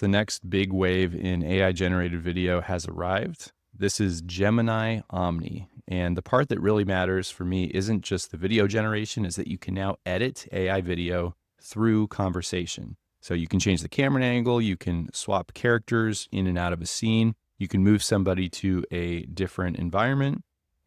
The next big wave in AI-generated video has arrived. This is Gemini Omni. And the part that really matters for me isn't just the video generation, is that you can now edit AI video through conversation. So you can change the camera angle, you can swap characters in and out of a scene, you can move somebody to a different environment,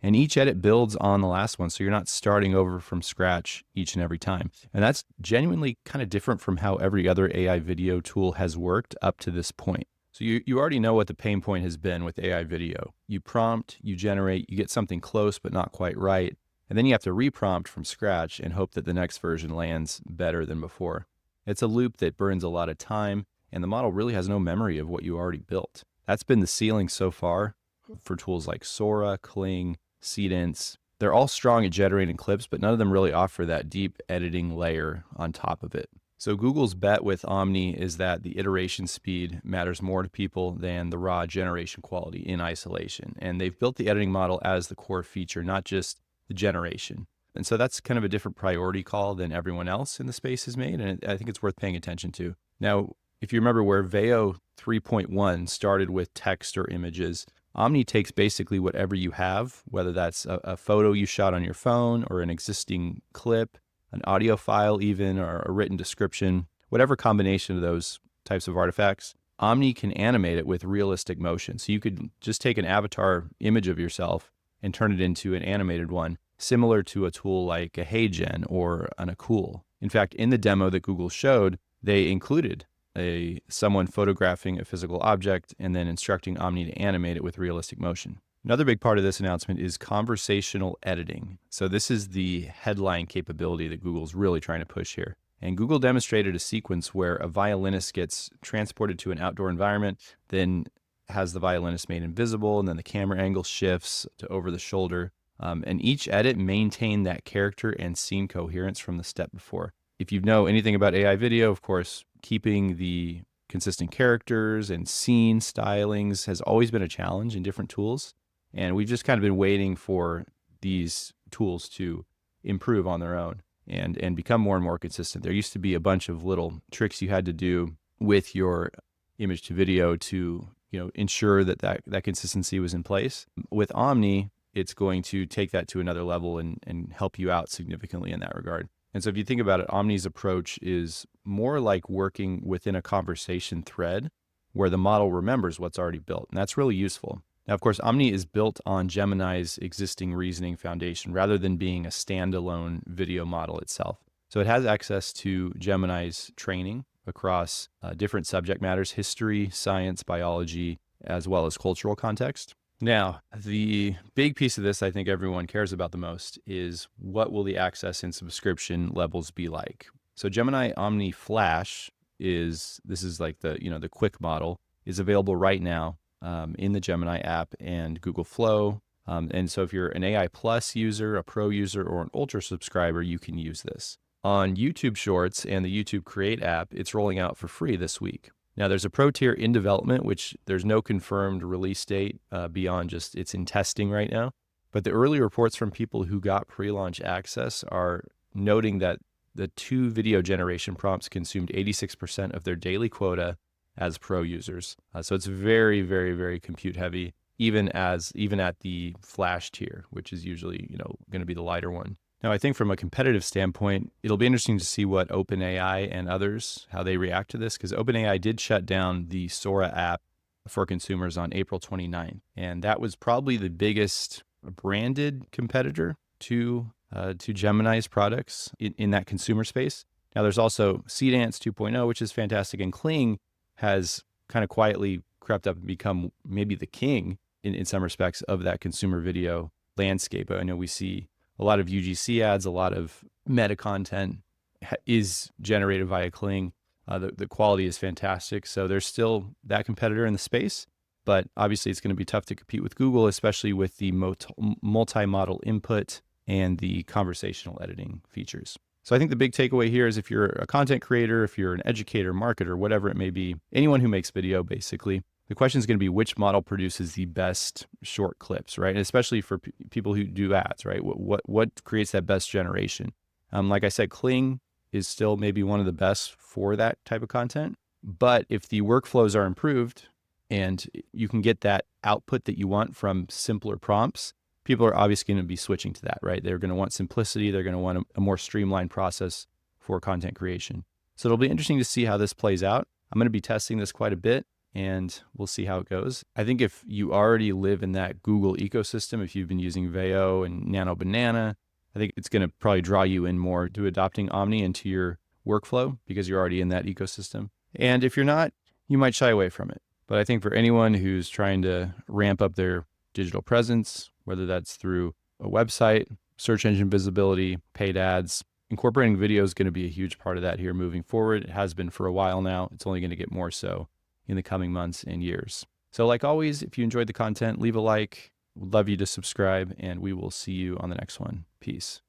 and each edit builds on the last one, so you're not starting over from scratch each and every time. And that's genuinely kind of different from how every other AI video tool has worked up to this point. So you already know what the pain point has been with AI video. You prompt, you generate, you get something close but not quite right, and then you have to reprompt from scratch and hope that the next version lands better than before. It's a loop that burns a lot of time, and the model really has no memory of what you already built. That's been the ceiling so far for tools like Sora, Kling, Seedance. They're all strong at generating clips, but none of them really offer that deep editing layer on top of it. So Google's bet with Omni is that the iteration speed matters more to people than the raw generation quality in isolation. And they've built the editing model as the core feature, not just the generation. And so that's kind of a different priority call than everyone else in the space has made. And I think it's worth paying attention to. Now, if you remember where Veo 3.1 started with text or images, Omni takes basically whatever you have, whether that's a photo you shot on your phone or an existing clip, an audio file even, or a written description, whatever combination of those types of artifacts, Omni can animate it with realistic motion. So you could just take an avatar image of yourself and turn it into an animated one, similar to a tool like a HeyGen or an Acool. In fact, in the demo that Google showed, they included someone photographing a physical object and then instructing Omni to animate it with realistic motion. Another big part of this announcement is conversational editing. So this is the headline capability that Google's really trying to push here. And Google demonstrated a sequence where a violinist gets transported to an outdoor environment, then has the violinist made invisible, and then the camera angle shifts to over the shoulder. And each edit maintained that character and scene coherence from the step before. If you know anything about AI video, of course, keeping the consistent characters and scene stylings has always been a challenge in different tools. And we've just kind of been waiting for these tools to improve on their own and become more and more consistent. There used to be a bunch of little tricks you had to do with your image to video to ensure that consistency was in place. With Omni, it's going to take that to another level and help you out significantly in that regard. And so if you think about it, Omni's approach is more like working within a conversation thread where the model remembers what's already built. And that's really useful. Now, of course, Omni is built on Gemini's existing reasoning foundation rather than being a standalone video model itself. So it has access to Gemini's training across different subject matters: history, science, biology, as well as cultural context. Now, the big piece of this I think everyone cares about the most is what will the access and subscription levels be like? So Gemini Omni Flash is like the quick model, is available right now in the Gemini app and Google Flow. And so if you're an AI Plus user, a Pro user, or an Ultra subscriber, you can use this. On YouTube Shorts and the YouTube Create app, it's rolling out for free this week. Now, there's a Pro tier in development, which there's no confirmed release date beyond just it's in testing right now. But the early reports from people who got pre-launch access are noting that the 2 video generation prompts consumed 86% of their daily quota as Pro users. So it's very, very, very compute heavy, even at the Flash tier, which is usually going to be the lighter one. Now, I think from a competitive standpoint, it'll be interesting to see what OpenAI and others, how they react to this, because OpenAI did shut down the Sora app for consumers on April 29th. And that was probably the biggest branded competitor to Gemini's products in that consumer space. Now, there's also Seedance 2.0, which is fantastic, and Kling has kind of quietly crept up and become maybe the king in some respects of that consumer video landscape. I know we see a lot of UGC ads, a lot of meta content is generated via Kling. The quality is fantastic. So there's still that competitor in the space, but obviously it's going to be tough to compete with Google, especially with the multi-model input and the conversational editing features. So I think the big takeaway here is if you're a content creator, if you're an educator, marketer, whatever it may be, anyone who makes video, basically, the question is going to be which model produces the best short clips, right? And especially for people who do ads, right? What creates that best generation? Like I said, Kling is still maybe one of the best for that type of content. But if the workflows are improved and you can get that output that you want from simpler prompts, people are obviously going to be switching to that, right? They're going to want simplicity. They're going to want a more streamlined process for content creation. So it'll be interesting to see how this plays out. I'm going to be testing this quite a bit, and we'll see how it goes. I think if you already live in that Google ecosystem, if you've been using Veo and Nano Banana, I think it's going to probably draw you in more to adopting Omni into your workflow because you're already in that ecosystem. And if you're not, you might shy away from it. But I think for anyone who's trying to ramp up their digital presence, whether that's through a website, search engine visibility, paid ads, incorporating video is going to be a huge part of that here moving forward. It has been for a while now. It's only going to get more so in the coming months and years. So like always, if you enjoyed the content, leave a like. We'd love you to subscribe, and we will see you on the next one. Peace.